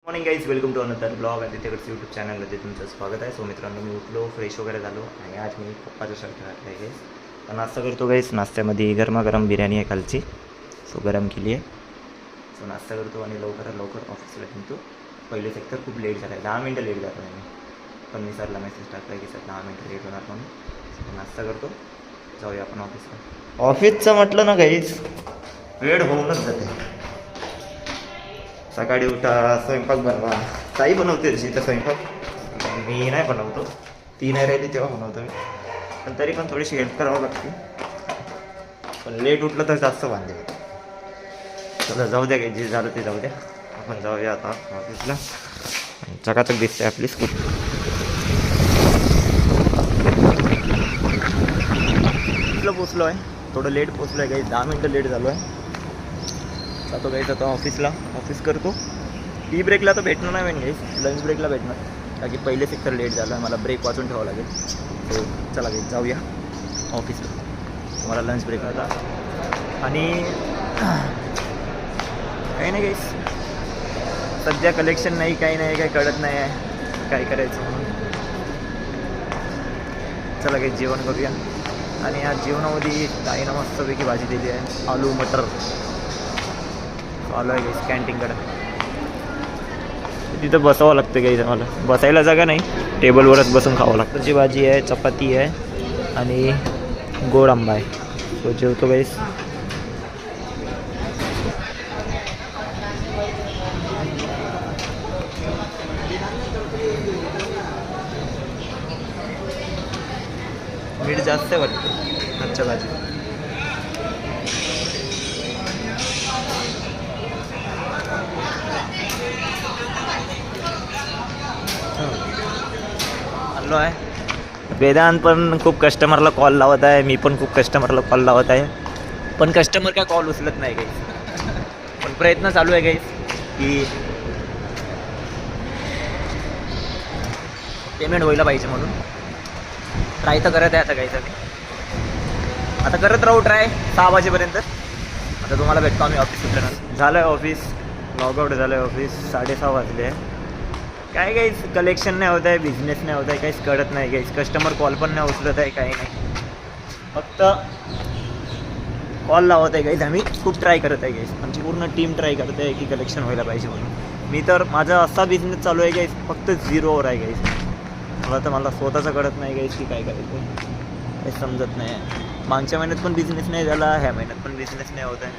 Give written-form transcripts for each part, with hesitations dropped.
Morning guys, welcome to another blog आणि तिथेकडचं YouTube चॅनलमध्ये तुमचं स्वागत आहे. सो मित्रांनो, मी उठलो, फ्रेश वगैरे झालो आणि आज मी पप्पाचा शर्ट घातला आहे गाईज. तर नाश्ता करतो गाईज. नाश्त्यामध्ये गरमागरम बिर्याणी आहे कालची, सो गरम केली आहे. सो नाश्ता करतो आणि लवकर ऑफिसला निघतो. पहिले सेक्टर खूप लेट झाला आहे, 10 मिनटं लेट जातो आहे मी. पण मी सरला मेसेज टाकला की सर 10 मिनटं लेट होणार म्हणून. सो नाश्ता करतो, जाऊया आपण ऑफिसला. ऑफिसचं म्हटलं ना गाईज, वेळ होऊनच जाते. सकाळी उठा, स्वयंपाक बनवा. ताई बनवते तशी तर स्वयंपाक, मी नाही बनवतो. ती नाही राहिली तेव्हा बनवतो मी, पण तरी पण थोडीशी हेल्प करावं लागते. पण लेट उठलं तर जास्त वांदे होते. चला जाऊ द्या, काही जे झालं ते जाऊ द्या. आपण जाऊया आता ऑफिसला. चकाचक दिसते आपली स्कूटी. पोचलो आहे, थोडं लेट पोचलो आहे काही, 10 मिनटं लेट झालो आहे. जातो गाईज आता ऑफिसला. ऑफिस करतो. टी ब्रेकला तर भेटणार नाही गाईज, लंच ब्रेकला भेटणार, कारण की पहिले सेक्टर लेट झालं आहे. मला ब्रेक वाचून ठेवावं लागेल. सो चला गाईज जाऊया ऑफिसला. तुम्हाला लंच ब्रेक होता आणि काही नाही गाईज, सध्या कलेक्शन नाही, काही नाही, काही कळत नाही आहे काय करायचं म्हणून. चला गाईज जेवण करूया. आणि आज जेवणामध्ये ताईनं मस्तपैकी भाजी दिली आहे, आलू मटर. आलो आहे गाईज कॅन्टीनकडे. तिथं बसावं लागतं गाईज, मला बसायला जागा नाही, टेबलवरच बसून खावं लागतं. जी भाजी आहे, चपाती आहे आणि गोड आंबा आहे. तो जेवतो गाईज. मीठ जास्त आहे वाटतं आजच्या भाजीत. आलो आहे. वेदांत पण खूप कस्टमरला कॉल लावत आहे, मी पण खूप कस्टमरला कॉल लावत आहे, पण कस्टमर काय कॉल उचलत नाही काही. पण प्रयत्न चालू आहे काही की पेमेंट व्हायला पाहिजे म्हणून. ट्राय तर करत आहे आता काही. आता करत राहू ट्राय 6 वाजेपर्यंत. आता तुम्हाला भेटतो आम्ही ऑफिस सुटल्यानंतर. झालं आहे ऑफिस, लॉगआउट झालं आहे ऑफिस. 6:30 वाजले आहे. काय काहीच कलेक्शन नाही होत आहे, बिझनेस नाही होत आहे, काहीच कळत नाही काहीच. कस्टमर कॉल पण नाही उचलत आहे, काही नाही, फक्त कॉल लावत आहे काहीच. आम्ही खूप ट्राय करत आहे काहीच, आमची पूर्ण टीम ट्राय करत आहे की कलेक्शन व्हायला पाहिजे म्हणून. मी तर माझा असा बिझनेस चालू आहे काहीच, फक्त झिरोवर आहे काहीच. मला स्वतःचं कळत नाही काहीच की काय करायचं, काही समजत नाही. मागच्या महिन्यात पण बिझनेस नाही झाला, ह्या महिन्यात पण बिझनेस नाही होत आहे.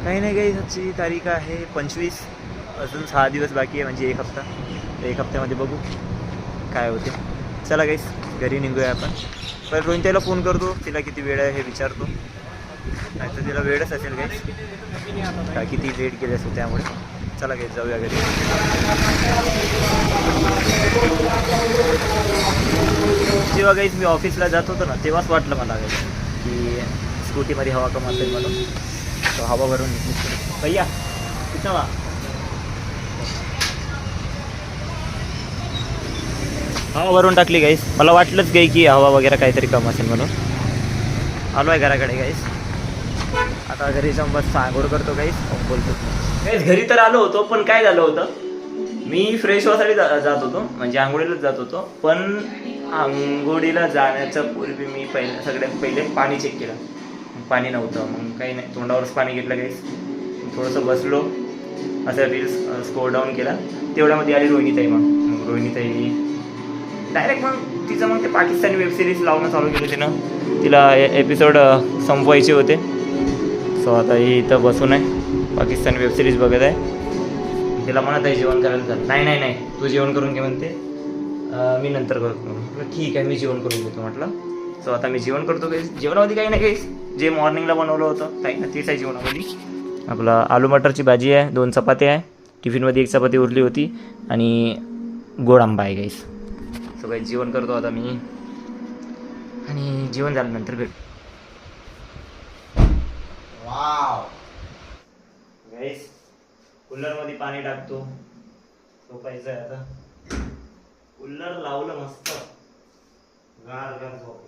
काही नाही काही. आजची तारीख आहे 25, अजून 6 दिवस बाकी आहे, म्हणजे 1 हफ्ता. 1 हफ्त्यामध्ये बघू काय होते. चला गाईस घरी निघूया आपण. पण रोहिणीला फोन करतो, तिला किती वेळ आहे हे विचारतो. नाही तर तिला वेळच असेल गाईस, का किती लेट केले असेल त्यामुळे. चला गाईस जाऊया घरी. जेव्हा गाईस मी ऑफिसला जात होतो ना, तेव्हाच वाटलं मला गाईस की स्कूटीमध्ये हवा कम असेल म्हणून. तो हवा भरून निघतो भैया किती हवा. हवा भरून टाकली गाईस. मला वाटलंच गाई की हवा वगैरे काहीतरी कम असेल म्हणून. आलो आहे घराकडे गाईस. आता घरी जाऊन बस आंघोळ करतो गाईस, बोलतो गाईस. घरी तर आलो होतो, पण काय झालं होतं, मी फ्रेश व्हायसाठी जात होतो, म्हणजे आंघोळीलाच जात होतो. पण आंघोळीला जाण्याच्या पूर्वी मी सगळ्यात पहिले पाणी चेक केलं. पाणी नव्हतं, मग काही नाही, तोंडावरच पाणी घेतलं गाईस. थोडंसं बसलो, असं रील्स स्क्रोल डाऊन केला. तेवढ्यामध्ये आली रोहिणीताई. मग रोहिणीताई डायरेक्ट मग तिचं ते पाकिस्तानी वेबसिरीज लावणं चालू केलं तिनं. तिला एपिसोड संपवायचे होते. सो आता ही इथं बसून आहे, पाकिस्तानी वेबसिरीज बघत आहे. तिला म्हणत आहे जेवण करायला चाल. नाही तू जेवण करून घे म्हणते, मी नंतर करतो. म्हटलं ठीक आहे, मी जेवण करून घेतो म्हटलं. सो आता मी जेवण करतो काही. जेवणामध्ये काही नाही काही, जे मॉर्निंगला बनवलं होतं काही ना तेच आहे जेवणामध्ये. आपलं आलू मटरची भाजी आहे, 2 चपात्या आहे, टिफिनमध्ये 1 चपाती उरली होती आणि गोड आंबा आहे गाईस. सो काही जेवण करतो आता मी, आणि जेवण झाल्यानंतर भेट. वाव गाईस, कूलरमध्ये पाणी टाकतो, झोपायचं आहे आता. कूलर लावलं मस्त, गार गार झोप.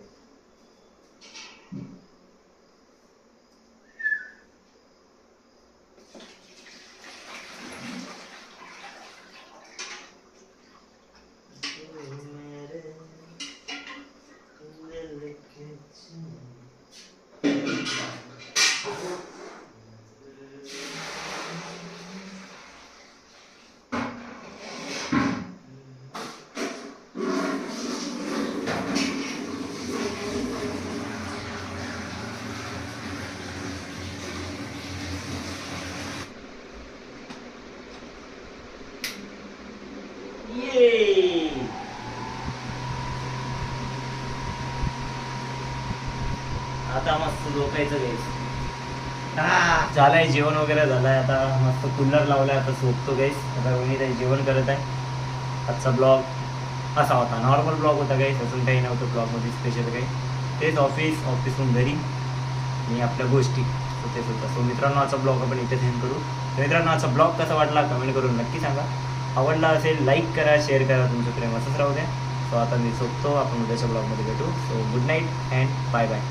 ये आता मस्त झोपायचं गाईस. झालंय जेवण वगैरे झालंय. आता मस्त कूलर लावलाय. आता झोपतो गाईस. आता वहिनी ताई जेवण करत आहे. आजचा ब्लॉग असा होता, नॉर्मल ब्लॉग होता गाईस. अजून काही नव्हतं ब्लॉगमध्ये स्पेशल काही. तेच ऑफिसहून घरी आणि आपल्या गोष्टी तेच होतं. सो मित्रांनो आजचा ब्लॉग आपण इथे सेंड करू. तर मित्रांनो आजचा ब्लॉग कसा वाटला कमेंट करून नक्की सांगा. आवडला असेल लाईक करा, शेअर करा. तुमचं प्रेम असंच राहू द्या. सो आता मी झोपतो. आपण उद्याच्या ब्लॉगमध्ये भेटू. So good night and bye bye.